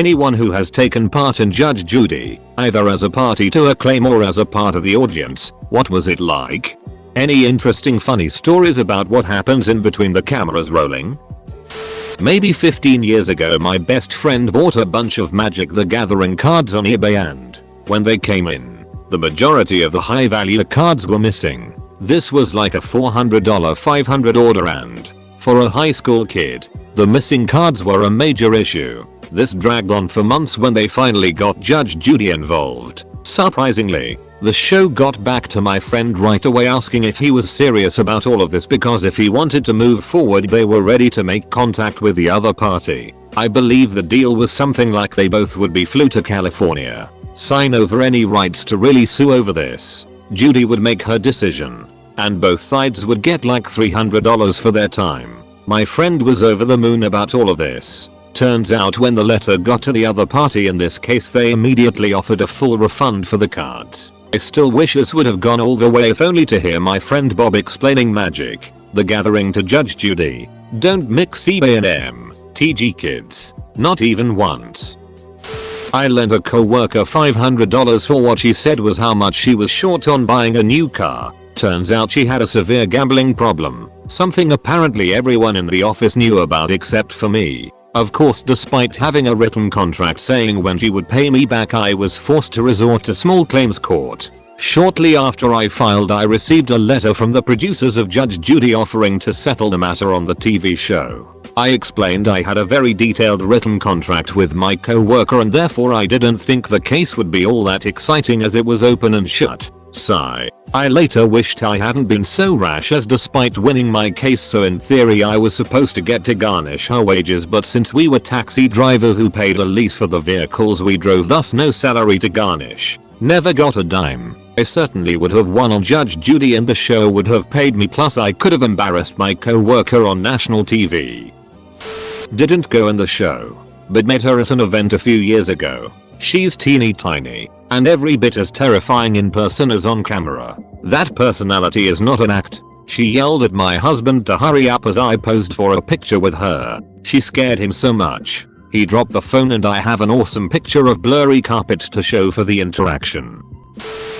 anyone who has taken part in Judge Judy, either as a party to her claim or as a part of the audience, what was it like? Any interesting funny stories about what happens in between the cameras rolling? Maybe 15 years ago my best friend bought a bunch of Magic the Gathering cards on eBay, and when they came in, the majority of the high value cards were missing. This was like a $400 500 order, and for a high school kid, the missing cards were a major issue. This dragged on for months when they finally got Judge Judy involved. Surprisingly, the show got back to my friend right away asking if he was serious about all of this, because if he wanted to move forward they were ready to make contact with the other party. I believe the deal was something like they both would be flew to California, sign over any rights to really sue over this. Judy would make her decision, and both sides would get like $300 for their time. My friend was over the moon about all of this. Turns out when the letter got to the other party in this case, they immediately offered a full refund for the cards. I still wish this would have gone all the way, if only to hear my friend Bob explaining Magic the Gathering to Judge Judy. Don't mix eBay and MTG, kids. Not even once. I lent a co-worker $500 for what she said was how much she was short on buying a new car. Turns out she had a severe gambling problem, something apparently everyone in the office knew about except for me. Of course, despite having a written contract saying when she would pay me back, I was forced to resort to small claims court. Shortly after I filed, I received a letter from the producers of Judge Judy offering to settle the matter on the TV show. I explained I had a very detailed written contract with my co-worker and therefore I didn't think the case would be all that exciting as it was open and shut. Sigh. I later wished I hadn't been so rash, as despite winning my case, so in theory I was supposed to get to garnish her wages, but since we were taxi drivers who paid a lease for the vehicles we drove, thus no salary to garnish, never got a dime. I certainly would have won on Judge Judy and the show would have paid me, plus I could have embarrassed my co-worker on national TV. Didn't go in the show, but met her at an event a few years ago. She's teeny tiny, and every bit as terrifying in person as on camera. That personality is not an act. She yelled at my husband to hurry up as I posed for a picture with her. She scared him so much, he dropped the phone, and I have an awesome picture of blurry carpet to show for the interaction.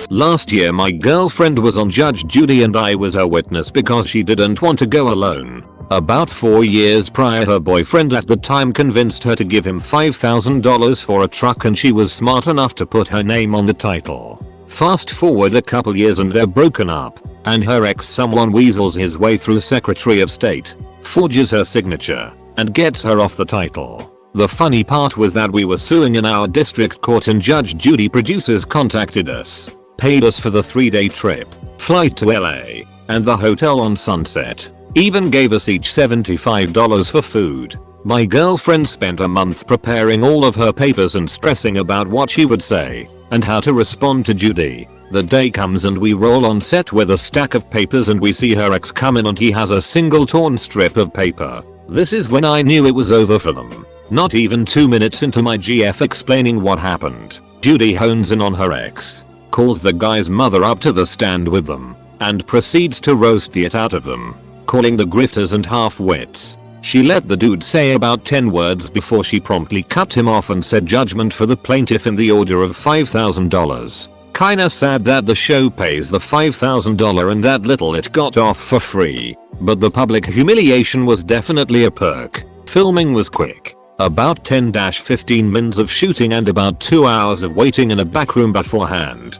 Last year my girlfriend was on Judge Judy and I was a witness because she didn't want to go alone. About 4 years prior, her boyfriend at the time convinced her to give him $5,000 for a truck, and she was smart enough to put her name on the title. Fast forward a couple years and they're broken up, and her ex someone weasels his way through Secretary of State, forges her signature, and gets her off the title. The funny part was that we were suing in our district court and Judge Judy producers contacted us, paid us for the 3-day trip, flight to LA, and the hotel on Sunset. Even gave us each $75 for food. My girlfriend spent a month preparing all of her papers and stressing about what she would say and how to respond to Judy. The day comes and we roll on set with a stack of papers and we see her ex come in and he has a single torn strip of paper. This is when I knew it was over for them. Not even 2 minutes into my GF explaining what happened, Judy hones in on her ex, calls the guy's mother up to the stand with them, and proceeds to roast the it out of them, calling the grifters and half-wits. She let the dude say about 10 words before she promptly cut him off and said judgment for the plaintiff in the order of $5,000. Kinda sad that the show pays the $5,000 and that little it got off for free, but the public humiliation was definitely a perk. Filming was quick. About 10-15 minutes of shooting and about 2 hours of waiting in a back room beforehand.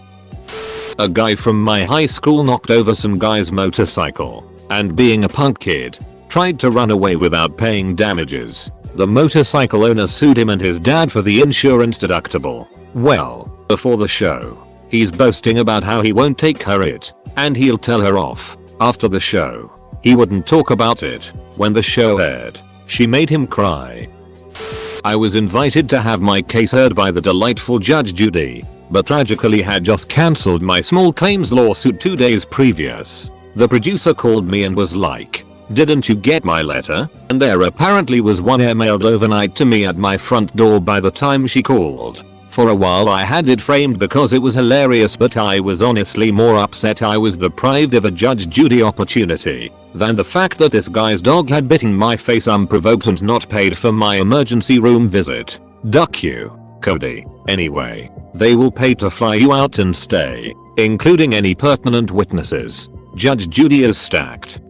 A guy from my high school knocked over some guy's motorcycle, and being a punk kid, tried to run away without paying damages. The motorcycle owner sued him and his dad for the insurance deductible. Well, before the show, he's boasting about how he won't take her it, and he'll tell her off. After the show, he wouldn't talk about it. When the show aired, she made him cry. I was invited to have my case heard by the delightful Judge Judy, but tragically had just cancelled my small claims lawsuit 2 days previous. The producer called me and was like, "Didn't you get my letter?" And there apparently was one emailed overnight to me at my front door by the time she called. For a while I had it framed because it was hilarious, but I was honestly more upset I was deprived of a Judge Judy opportunity than the fact that this guy's dog had bitten my face unprovoked and not paid for my emergency room visit. Duck you, Cody. Anyway, they will pay to fly you out and stay, including any pertinent witnesses. Judge Judy is stacked.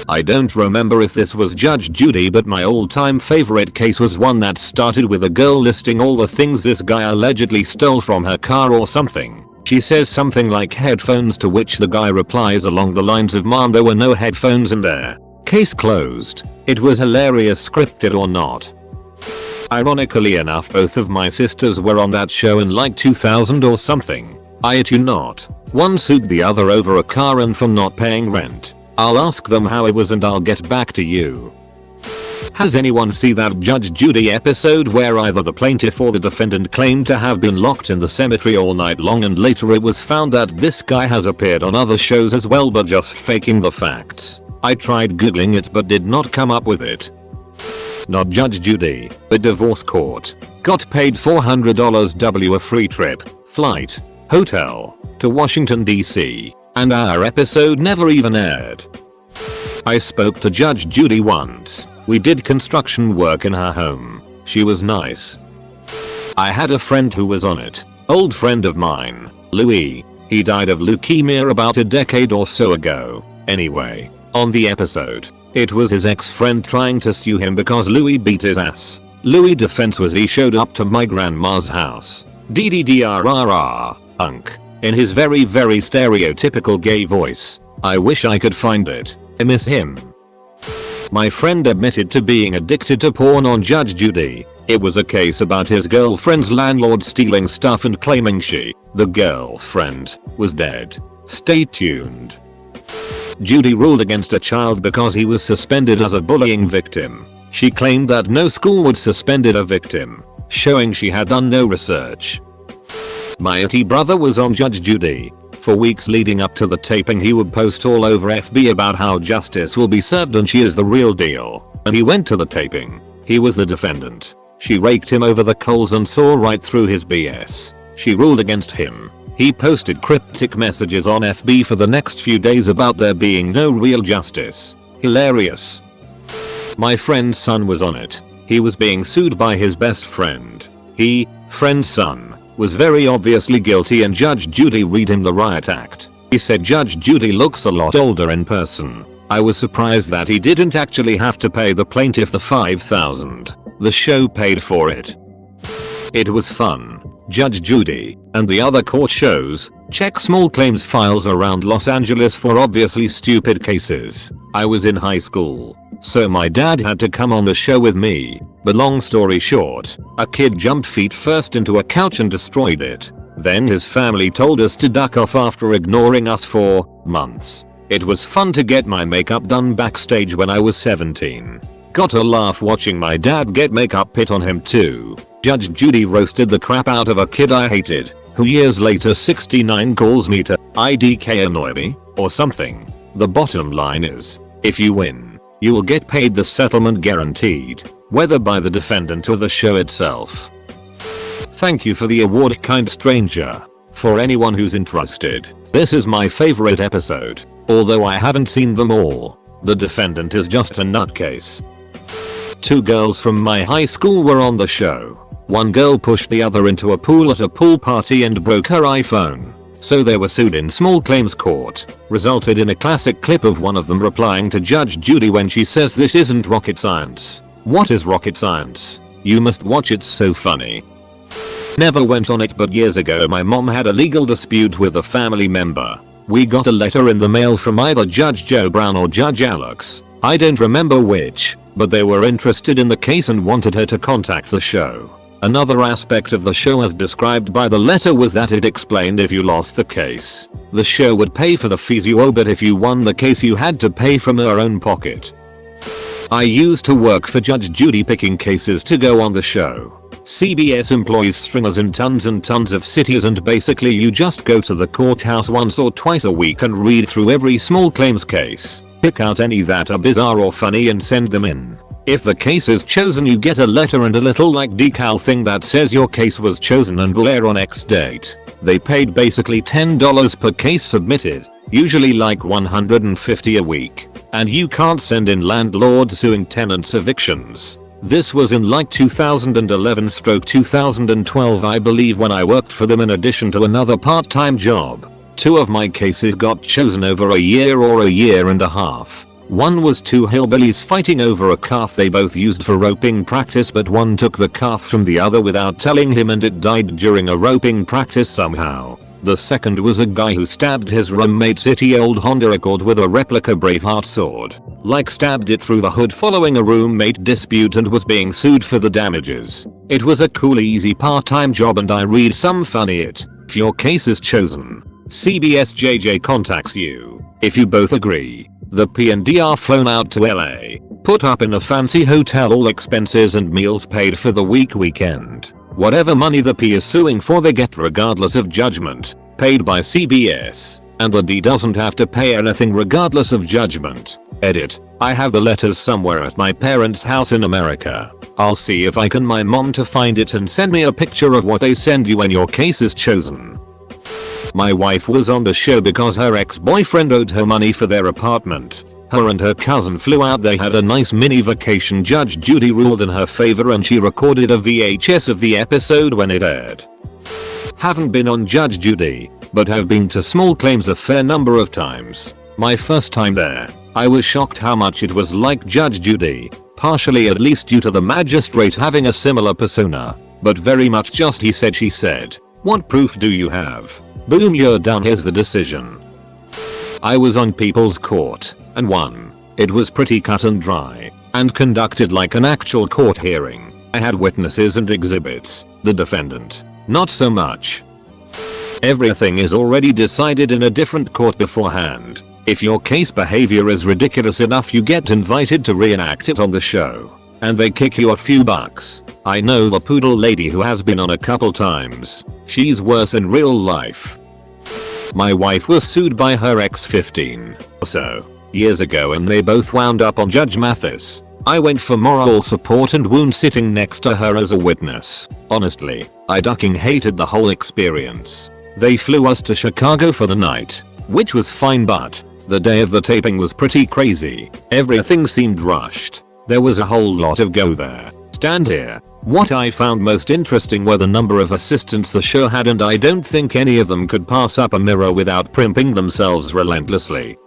I don't remember if this was Judge Judy, but my all-time favorite case was one that started with a girl listing all the things this guy allegedly stole from her car or something. She says something like headphones, to which the guy replies along the lines of, "Mom, there were no headphones in there." Case closed. It was hilarious, scripted or not. Ironically enough, both of my sisters were on that show in like 2000 or something. I kid you not. One sued the other over a car and for not paying rent. I'll ask them how it was and I'll get back to you. Has anyone seen that Judge Judy episode where either the plaintiff or the defendant claimed to have been locked in the cemetery all night long, and later it was found that this guy has appeared on other shows as well but just faking the facts? I tried googling it but did not come up with it. Not Judge Judy, but divorce court. Got paid $400 W, a free trip, flight, hotel, to Washington DC, and our episode never even aired. I spoke to Judge Judy once. We did construction work in her home. She was nice. I had a friend who was on it. Old friend of mine, Louis. He died of leukemia about a decade or so ago. Anyway, on the episode, it was his ex-friend trying to sue him because Louis beat his ass. Louis' defense was he showed up to my grandma's house. DDDRRR, unk. In his very stereotypical gay voice. I wish I could find it. I miss him. My friend admitted to being addicted to porn on Judge Judy. It was a case about his girlfriend's landlord stealing stuff and claiming she, the girlfriend, was dead. Stay tuned. Judy ruled against a child because he was suspended as a bullying victim. She claimed that no school would suspended a victim, showing she had done no research. My itty brother was on Judge Judy. For weeks leading up to the taping he would post all over FB about how justice will be served and she is the real deal. And he went to the taping. He was the defendant. She raked him over the coals and saw right through his BS. She ruled against him. He posted cryptic messages on FB for the next few days about there being no real justice. Hilarious. My friend's son was on it. He was being sued by his best friend. Friend's son, was very obviously guilty and Judge Judy read him the riot act. He said Judge Judy looks a lot older in person. I was surprised that he didn't actually have to pay the plaintiff the $5,000. The show paid for it. It was fun. Judge Judy and the other court shows check small claims files around Los Angeles for obviously stupid cases. I was in high school, so my dad had to come on the show with me. But long story short, a kid jumped feet first into a couch and destroyed it. Then his family told us to duck off after ignoring us for months. It was fun to get my makeup done backstage when I was 17. Got a laugh watching my dad get makeup put on him too. Judge Judy roasted the crap out of a kid I hated, who years later 69 calls me to IDK annoy me, or something. The bottom line is, if you win, you will get paid the settlement guaranteed, whether by the defendant or the show itself. Thank you for the award, kind stranger. For anyone who's interested, this is my favorite episode, although I haven't seen them all. The defendant is just a nutcase. 2 girls from my high school were on the show. One girl pushed the other into a pool at a pool party and broke her iPhone. So they were sued in small claims court. Resulted in a classic clip of one of them replying to Judge Judy when she says this isn't rocket science. What is rocket science? You must watch, it's so funny. Never went on it, but years ago my mom had a legal dispute with a family member. We got a letter in the mail from either Judge Joe Brown or Judge Alex. I don't remember which, but they were interested in the case and wanted her to contact the show. Another aspect of the show as described by the letter was that it explained if you lost the case, the show would pay for the fees you owe, but if you won the case you had to pay from your own pocket. I used to work for Judge Judy picking cases to go on the show. CBS employs stringers in tons and tons of cities, and basically you just go to the courthouse once or twice a week and read through every small claims case, pick out any that are bizarre or funny and send them in. If the case is chosen you get a letter and a little like decal thing that says your case was chosen and will air on X date. They paid basically $10 per case submitted, usually like $150 a week, and you can't send in landlords suing tenants evictions. This was in like 2011/2012 I believe, when I worked for them in addition to another part-time job. 2 of my cases got chosen over a year or a year and a half. One was 2 hillbillies fighting over a calf they both used for roping practice, but one took the calf from the other without telling him and it died during a roping practice somehow. The second was a guy who stabbed his roommate's itty old Honda Accord with a replica Braveheart sword. Like stabbed it through the hood following a roommate dispute and was being sued for the damages. It was a cool easy part-time job and I read some funny it. If your case is chosen, CBS JJ contacts you. If you both agree, the P&D are flown out to LA, put up in a fancy hotel, all expenses and meals paid for the weekend. Whatever money the P is suing for they get regardless of judgment, paid by CBS, and the D doesn't have to pay anything regardless of judgment. Edit. I have the letters somewhere at my parents' house in America. I'll see if I can my mom to find it and send me a picture of what they send you when your case is chosen. My wife was on the show because her ex-boyfriend owed her money for their apartment. Her and her cousin flew out, they had a nice mini vacation. Judge Judy ruled in her favor and she recorded a VHS of the episode when it aired. Haven't been on Judge Judy, but have been to small claims a fair number of times. My first time there, I was shocked how much it was like Judge Judy, partially at least due to the magistrate having a similar persona, but very much just he said she said. What proof do you have? Boom, you're done, here's the decision. I was on People's Court and won. It was pretty cut and dry and conducted like an actual court hearing. I had witnesses and exhibits. The defendant, not so much. Everything is already decided in a different court beforehand. If your case behavior is ridiculous enough, you get invited to reenact it on the show, and they kick you a few bucks. I know the poodle lady who has been on a couple times. She's worse in real life. My wife was sued by her ex 15 or so years ago and they both wound up on Judge Mathis. I went for moral support and wound sitting next to her as a witness. Honestly, I ducking hated the whole experience. They flew us to Chicago for the night, which was fine, but the day of the taping was pretty crazy. Everything seemed rushed. There was a whole lot of go there, stand here. What I found most interesting were the number of assistants the show had, and I don't think any of them could pass up a mirror without primping themselves relentlessly.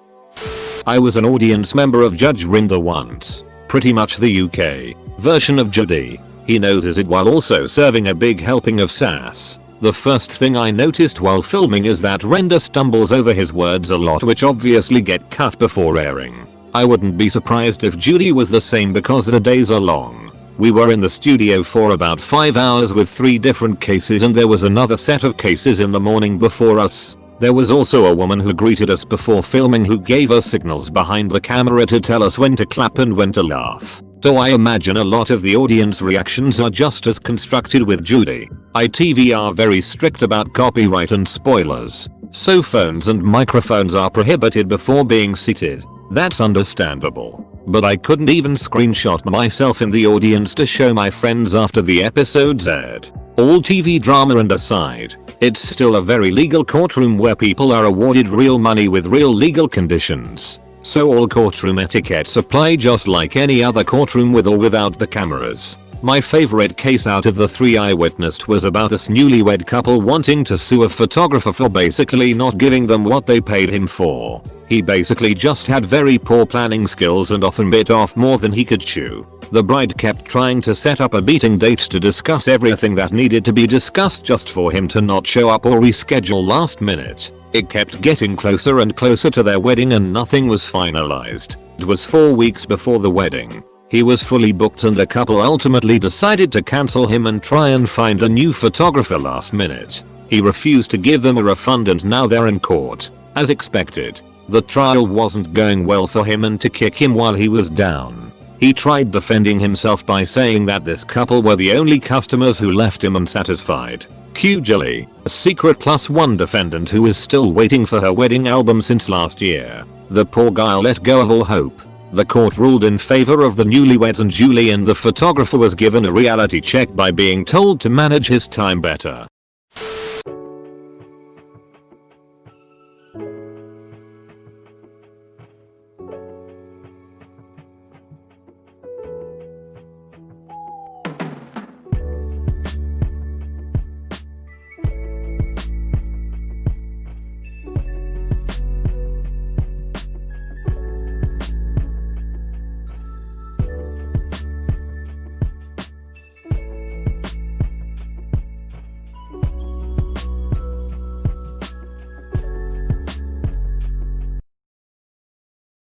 I was an audience member of Judge Rinder once, pretty much the UK version of Judy. He noses it while also serving a big helping of sass. The first thing I noticed while filming is that Rinder stumbles over his words a lot, which obviously get cut before airing. I wouldn't be surprised if Judy was the same because the days are long. We were in the studio for about 5 hours with 3 different cases and there was another set of cases in the morning before us. There was also a woman who greeted us before filming who gave us signals behind the camera to tell us when to clap and when to laugh. So I imagine a lot of the audience reactions are just as constructed with Judy. ITV are very strict about copyright and spoilers, so phones and microphones are prohibited before being seated. That's understandable. But I couldn't even screenshot myself in the audience to show my friends after the episodes aired. All TV drama and aside, it's still a very legal courtroom where people are awarded real money with real legal conditions. So all courtroom etiquettes apply just like any other courtroom with or without the cameras. My favorite case out of the 3 I witnessed was about this newlywed couple wanting to sue a photographer for basically not giving them what they paid him for. He basically just had very poor planning skills and often bit off more than he could chew. The bride kept trying to set up a meeting date to discuss everything that needed to be discussed just for him to not show up or reschedule last minute. It kept getting closer and closer to their wedding and nothing was finalized. It was 4 weeks before the wedding. He was fully booked and the couple ultimately decided to cancel him and try and find a new photographer last minute. He refused to give them a refund and now they're in court. As expected, the trial wasn't going well for him and to kick him while he was down, he tried defending himself by saying that this couple were the only customers who left him unsatisfied. Cue Julie, a secret +1 defendant who is still waiting for her wedding album since last year. The poor guy let go of all hope. The court ruled in favor of the newlyweds and Julie, and the photographer was given a reality check by being told to manage his time better.